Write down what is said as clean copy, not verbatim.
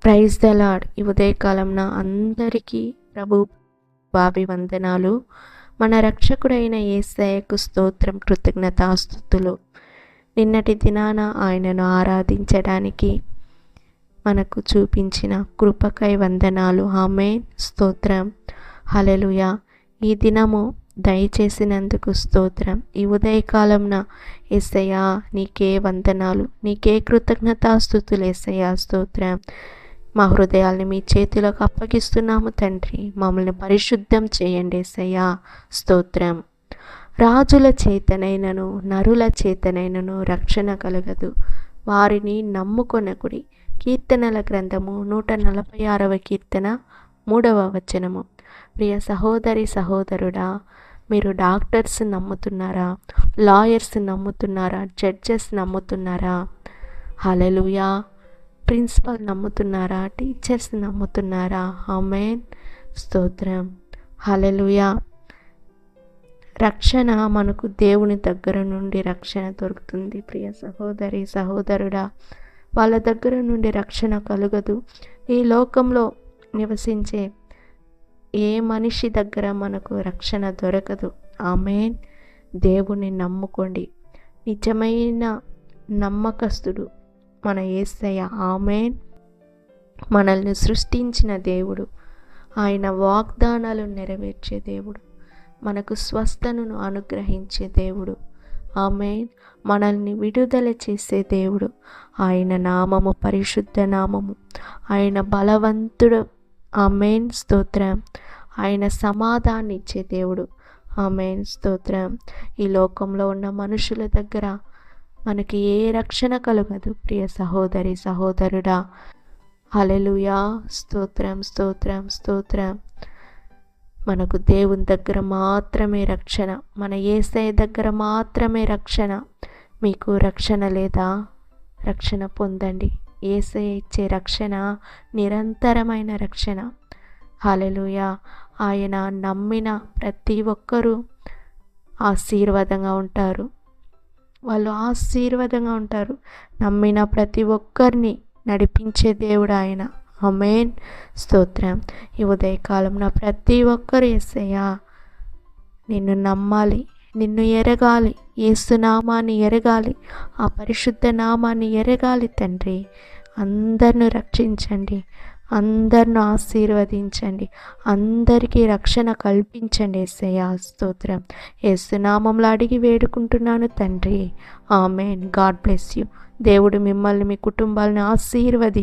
Praise the lord. ఈ ఉదయకాలంన అందరికీ ప్రభు వందనాలు. మన రక్షకుడైన యేసయ్యకు స్తోత్రం, కృతజ్ఞతాస్తుతులు. నిన్నటి దినాన ఆయనను ఆరాధించడానికి మనకు చూపించిన కృపకై వందనాలు. ఆమేన్. స్తోత్రం. హల్లెలూయా. ఈ దినము దయచేసినందుకు స్తోత్రం. ఈ ఉదయకాలంన యేసయ్యా నీకే వందనాలు, నీకే కృతజ్ఞతాస్తుతులు యేసయ్యా. స్తోత్రం. మా హృదయాల్ని మీ చేతిలోకి అప్పగిస్తున్నాము తండ్రి. మమ్మల్ని పరిశుద్ధం చేయండి యేసయ్యా. స్తోత్రం. రాజుల చేతనైనను నరుల చేతనైనను రక్షణ కలగదు, వారిని నమ్ముకొనకుడి. కీర్తనల గ్రంథము 146వ కీర్తన 3వ వచనము. ప్రియ సహోదరి సహోదరుడా, మీరు డాక్టర్స్ నమ్ముతున్నారా? లాయర్స్ నమ్ముతున్నారా? జడ్జెస్ నమ్ముతున్నారా? హల్లెలూయా. ప్రిన్సిపల్ నమ్ముతున్నారా? టీచర్స్ నమ్ముతున్నారా? ఆమేన్. స్తోత్రం. హల్లెలూయా. రక్షణ మనకు దేవుని దగ్గర నుండి రక్షణ దొరుకుతుంది. ప్రియ సహోదరి సహోదరుడా, వాళ్ళ దగ్గర నుండి రక్షణ కలుగదు. ఈ లోకంలో నివసించే ఏ మనిషి దగ్గర మనకు రక్షణ దొరకదు. ఆమేన్. దేవుని నమ్ముకోండి. నిజమైన నమ్మకస్తుడు మన యేసయ్య. ఆమేన్. మనల్ని సృష్టించిన దేవుడు, ఆయన వాగ్దానాలు నెరవేర్చే దేవుడు, మనకు స్వస్థతను అనుగ్రహించే దేవుడు. ఆమేన్. మనల్ని విడుదల చేసే దేవుడు. ఆయన నామము పరిశుద్ధ నామము. ఆయన బలవంతుడు. ఆమేన్. స్తోత్రం. ఆయన సమాధానం ఇచ్చే దేవుడు. ఆమేన్. స్తోత్రం. ఈ లోకంలో ఉన్న మనుషుల దగ్గర మనకి ఏ రక్షణ కలగదు ప్రియ సహోదరి సహోదరుడా. హల్లెలూయా. స్తోత్రం స్తోత్రం స్తోత్రం. మనకు దేవుని దగ్గర మాత్రమే రక్షణ, మన యేసయ్య దగ్గర మాత్రమే రక్షణ. మీకు రక్షణ లేదా? రక్షణ పొందండి. యేసయ్య ఇచ్చే రక్షణ నిరంతరమైన రక్షణ. హల్లెలూయా. ఆయన నమ్మిన ప్రతి ఒక్కరూ ఆశీర్వాదంగా ఉంటారు. వాళ్ళు ఆశీర్వాదంగా ఉంటారు. నమ్మిన ప్రతి ఒక్కరిని నడిపించే దేవుడు ఆయన. ఆమేన్. స్తోత్రం. ఈ ఉదయకాలంలో ప్రతి ఒక్కరు యేసయ్యా నిన్ను నమ్మాలి, నిన్ను ఎరగాలి, యేసు నామాన్ని ఎరగాలి, ఆ పరిశుద్ధ నామాన్ని ఎరగాలి తండ్రి. అందరిని రక్షించండి, అందరిని ఆశీర్వదించండి, అందరికీ రక్షణ కల్పించండి యేసయ్యా. స్తోత్రం. యేసు నామంలో అడిగి వేడుకుంటున్నాను తండ్రి. ఆమేన్. God bless you. దేవుడు మిమ్మల్ని మీ కుటుంబాలను ఆశీర్వదించి